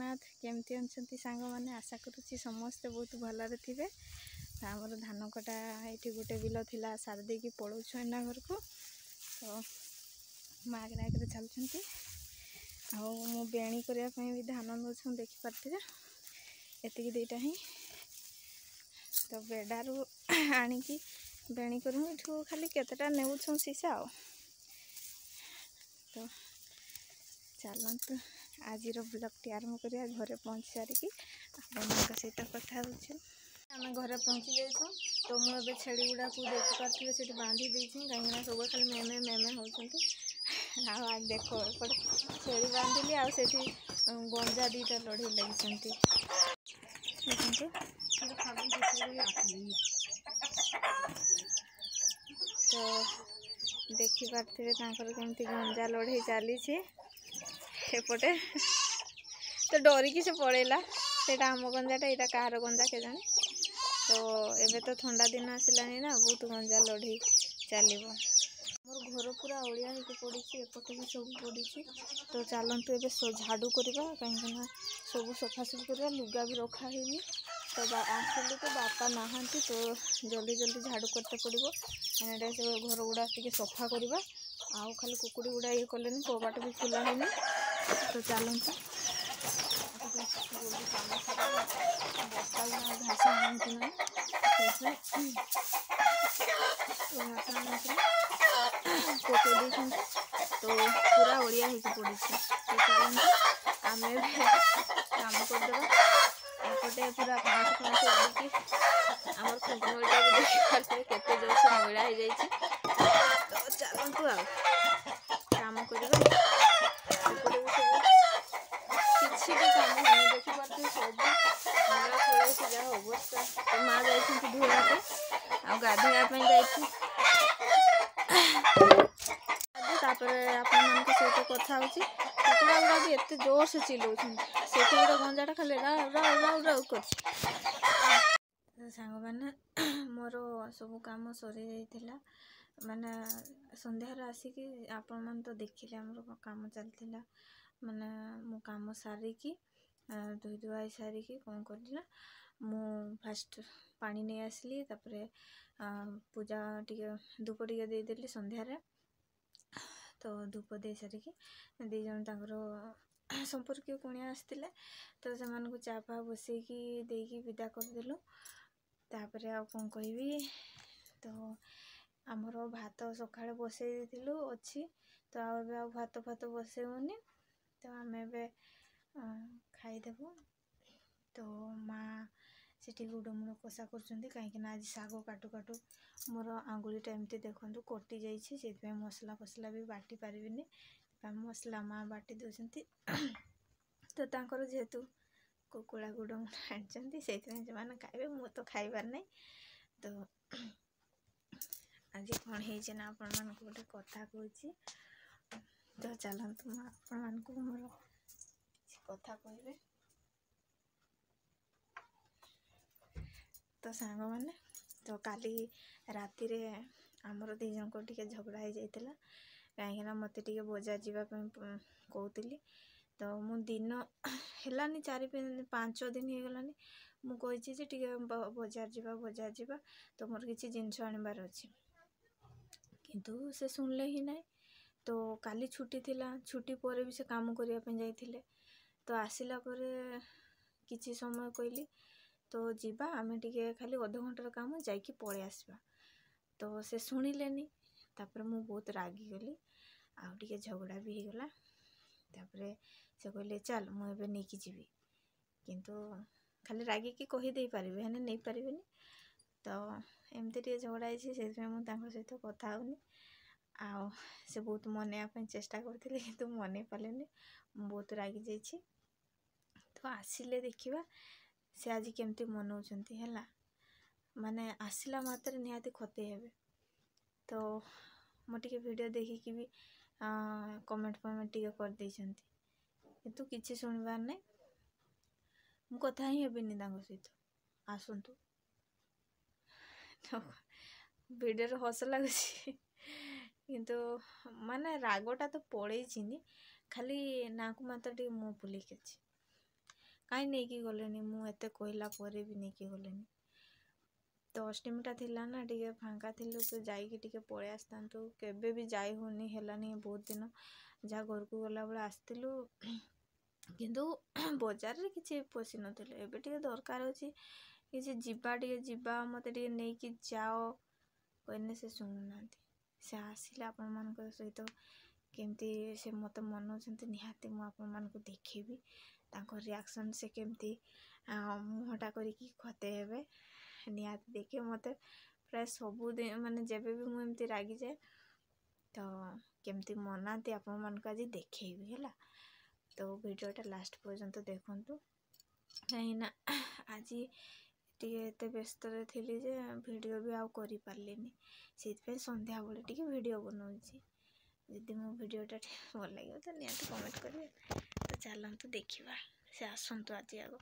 जगन्नाथ केमती अंचंती सांग मैंने आशा करुच्ची समस्ते बहुत भलरे थे। आमर धान कटा ये गोटे बिल थिला सार दे कि पलाऊँ एना घर को तो मागरे आगे चलुँच मु बेणी करने भी धान नौ देखिपारे एति दुईटा ही तो बेडारू आणिकी बेणी कर खाली केतेटा नेउछूँ सीसा तो चलतु आज ब्लॉग आरंभ करिया घरे पहुँची सारिकी आप सहित कथा आम घरे पहुँची जाइछूँ तो मुझे छेड़ी गुड़ा को देखिपारे से बांधी देती कहीं सब खाली मेमे मेमे होती आज देख एपटे छेड़ी बांधिली आठी गंजा दीटा लड़े लगी देखो तो देखिपारे केमती गंजा लड़े चली एपटे तो डरिकी से पड़ेला से आम गंजाटा यहाँ कहार गंजा के जाने तो एबे तो ठंडा दिन आसलानी ना बहुत गंजा लड़े चलो मोर घर पूरा ओलिया होके पड़ी एपटे भी सब पड़ी तो चलतु ए झाड़ू करवा कहीं सब सफासफी करवा लुगा भी रखा है तो आसिलु तो बापा नहांती तो जल्दी जल्दी झाड़ू करते पड़ो से घर गुड़ा टे सफा करवा आउ खाली कुकुड़ी गुड़ा ये कले कबाट भी खुला है तो चलतु जल्दी काम बस्ता गुड़ा घास आनती ना घास आनी पकई देते तो पूरा ओडिया होके पड़ी तो चलते आम काम करदे एपटे पूरा घास फाँस उड़ीकी आमर खुंटनटा भी देखिए केते जोर से मैला हो जाए तो चलतु काम करवा एपटे भी सब किसी भी काम होनी देखिपारे सब मैला फल से जहाँ अवस्था तो माँ जाती धोवाके आ गाधोवाई जाती आप सहित कथा होची कुकुड़ा गुड़ा भी एत जोर से चिल्लाउछन से गंजाटा खाली राउ राउ राउ राउ कर सांग मैंने मोर सब काम सरी जाइथिला माने संध्यार आसिकी आपण मन तो देखिले हमर काम चलथिला माने मो काम सारिकी धोई धुआई सारिकी कौन करना मु फास्ट पानी नहीं आसली तापरे पूजा टिके धूप टिके देदेली संध्यारे तो धूप दे सारिकी दी जन संपर्क कुणिया आसते तो से चा फा बसैकी देकी विदा करदेलु तापरे आ कौन कहबी तो आमर भात सकाଳେ बसई देलु अच्छी तो आ भात फात बसैबनी तो आम खाईदेबू तो माँ से गुड़मुड़ कषा कर कहीं आज शाग काटू काटू मोर आंगुलीटा एमती देखु कटि जाइए मसला फसला भी बाटी पारिनी मसला माँ बाटी दौरान तो तांकर जेहेतु कुकुड़ा गुड़मुड़ आनी से खाइबे मु तो खाइबार नहीं तो आज कौन है ना आपण मान गोटे कथा कहूँ तो चलतु आपण मान मोर कथा कहबे तो सांग मैंने तो काली राति रे आमर दी जन को टिके झगड़ा हो जाइतिला कहीं मत टिके बजार जावाई कहती तो मु दिन हेलानी 4-5 दिन हो गलानी मु कही टिके बजार जावा तो मोर किसी जिनस आनबार अच्छी किंतु से सुनले ही नहीं तो काली छुट्टी थिला छुट्टी पर भी से काम करने जाइथिले तो आसिला परे किछि समय कहली तो जीवा आमे टिके खाली अध घंटार काम जाइकी पळे आसबा तो से शुणिलेनी तापर मु बहुत रागी गली आउ टिके झगड़ा भी हो गला तापरे से कहले चल मु एबे नेकी जीवी किंतु खाली रागी की कही दे पारिबे हेने नहीं पारिबेनी तो एमती टिके झगड़ा होइछि से मु तांको सहित कथा होनी आ से बहुत मनैया चेष्टा करथिले किंतु मनै पालेनी बहुत रागी जाइछि तो आसिले देखिबा से आज केमती मनौछंती हैला माने आसिला मात्र निहाती खते हेबे तो मोटिके वीडियो देखिकी भी कमेंट फमेंट टिके कर देछंती किंतु किछि सुनबार नै मु कथा ही हेबिनी तांको सहित आसंतु तो वीडियो हस लगुछि किंतु माने रागटा तो पड़े खाली ना को मात्र टे मुँह फुलिक अच्छी कहीं नहीं कि गलेनी मु एते कहला पर भी नहीं कि गलेनी तो अष्टमीटा थिला ना टिके फांका थिलु तो जाइए टिके पळे आस्तांतु केबे भी जाई होनी हेलानी बहुत दिन जहाँ घर को गला बेले आसतिलु किंतु बजार रे किछि पोसी नथिले एबे टिके दरकार होछि किछि जिबा मते टिके नै कि जाओ कहने से शुणुनांती से आसिले आपण मानक सहित केमती से मत मनौछंती निहाती मु आपण मानक देखिबी तांको रिएक्शन से केमती मुहटा करिकी खते हेबे निहाती देखिए मते प्राय सबु दिन माने जेबे भी मु एमती रागी जाए तो केमती मनाती आपण मानक आज देखिबी हैला तो वीडियोटा लास्ट पर्यंत देखंतु कहिना आज टिके एते व्यस्त थी जे वीडियो भी आउ करि पारलिनी से संध्या बेले टिके वीडियो बनाऊँगी जदि मो वीडियोटा भल लगे तो निहाती कमेंट करेंगे तो चलतु देखा से आसतु आज आग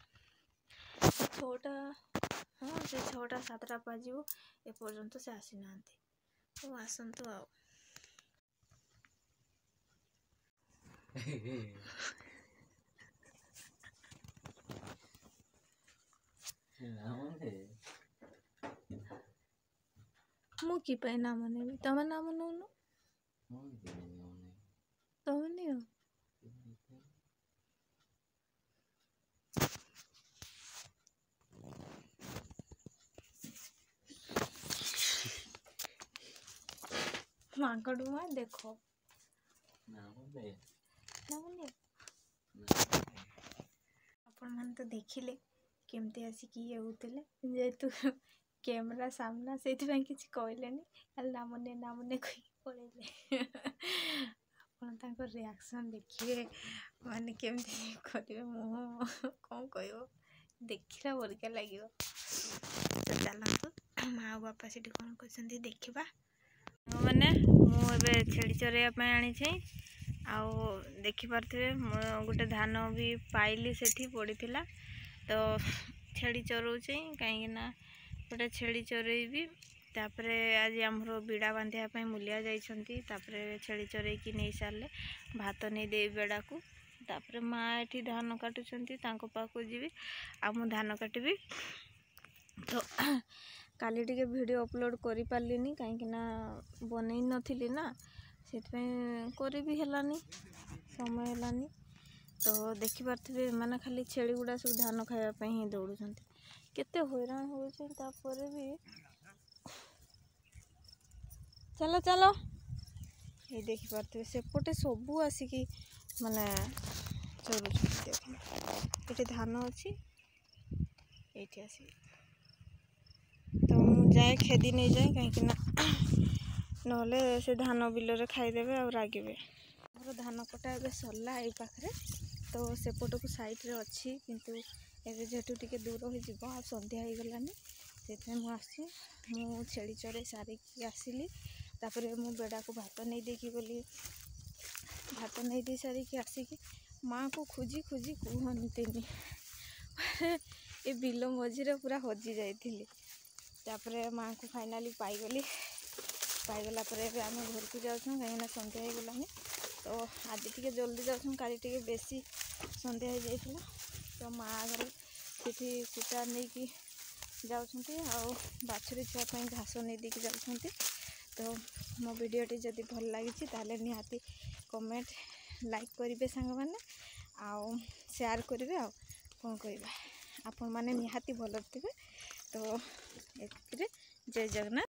6टा हाँ से 6टा 7टा बाजू एपर्यंत से आसी ना तो आसतु आ मु कि नाम नेबी तमे नाम नौन तमे नहीं मांकड़ू मां देखो आपण मान तो देखिले केमती आसिक ये होते जेहेतु कैमरा सामना से किसी कहले नामने कही पड़े आप रिएक्शन देखिए माने केमती करेंगे मुँह कौन कह देखला बड़िया लगे तो चलतु माँ बापा से कौन कहते देखा मैंने मुझे छेड़ी चरैया आनी आउ देखिपे गोटे धान भी पाइली से पड़ी तो छेड़ी चरौचे कहीं गोटे छेड़ी चरैबी तापर आज आमर बिड़ा बांधापी मूलिया जाइछंती तापर छेड़ी चरई की नहीं सारे भात नहीं दे बेड़ा को तापर माँ एठी धान काटुछंती तांको पाखु जीवी आ मु धान काटिबी तो काली टिके वीडियो अपलोड करि पारलिनी कहीं बनई नथिली ना सेतपई करि भी हेलानी समय हेलानी तो देखि पारथिबे माने खाली छेड़ी गुडा सब धान खाया पे ही दौड़ुछंती केते हैरान होउछन तापर भी चलो चलो ये देखि पारथिबे सेपटे सबू आसिकी माने चरुछंती देखो एठी धान अछि एठी आसी तो मु जाए खेदी नहीं जाए कहीं नहले से धान बिल खाईदेवे और रागिबे मोर धान कटा ए सरला ये पाखे तो सेपट को साइड रे अच्छी किंतु एबे जेटू टिके दूर हो जिवो आ संध्या हो गलानी से मु आसी मु छेड़ी चरे सारिकी आसिली तापर मु बेड़ा को भात नहीं देकी गली भात नहीं दे सारिकी आसिकी माँ को खोजी खोजी कहनी ये बिल मझीरे पूरा हजि जाइली तापर माँ को फाइनाली पाईगली पाईगला आम घर को जाऊँ कहीं संध्या हो गलानी तो आज टी जल्दी जाऊँ काली टी बेसी संध्या हो जाइला तो माँ आगे सीठी सीटा नहीं कि जाउछंती आउ बाछुरी छुआ घास नहीं देकी जाउछंती तो मो वीडियोटी जदि भल लगी ताले निहाती कमेंट लाइक करेंगे सांग मैंने आउ शेयर करेंगे आउ कौन कहवा आपण मैंने निहाती भल थे तो जय जगन्नाथ।